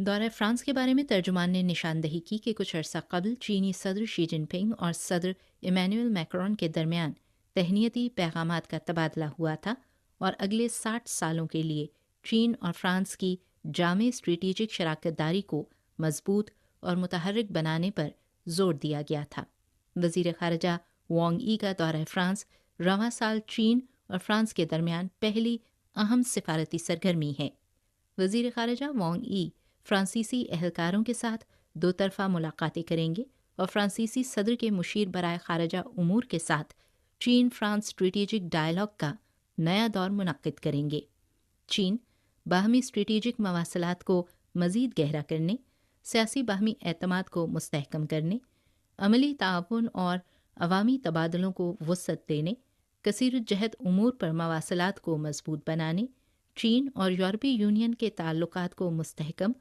دورہ فرانس کے بارے میں ترجمان نے نشاندہی کی کہ کچھ عرصہ قبل چینی صدر شی جن پنگ اور صدر ایمینوئل میکرون کے درمیان تہنیتی پیغامات کا تبادلہ ہوا تھا اور اگلے 60 سالوں کے لیے چین اور فرانس کی جامع اسٹریٹجک شراکت داری کو مضبوط اور متحرک بنانے پر زور دیا گیا تھا۔ وزیر خارجہ وانگ ای کا دورہ فرانس رواں سال چین اور فرانس کے درمیان پہلی اہم سفارتی سرگرمی ہے۔ وزیر خارجہ وانگ ای فرانسیسی اہلکاروں کے ساتھ دو طرفہ ملاقاتیں کریں گے اور فرانسیسی صدر کے مشیر برائے خارجہ امور کے ساتھ چین فرانس اسٹریٹجک ڈائیلاگ کا نیا دور منعقد کریں گے۔ چین باہمی اسٹریٹجک مواصلات کو مزید گہرا کرنے، سیاسی باہمی اعتماد کو مستحکم کرنے، عملی تعاون اور عوامی تبادلوں کو وسعت دینے، کثیر الجہت امور پر مواصلات کو مضبوط بنانے، چین اور یورپی یونین کے تعلقات کو مستحکم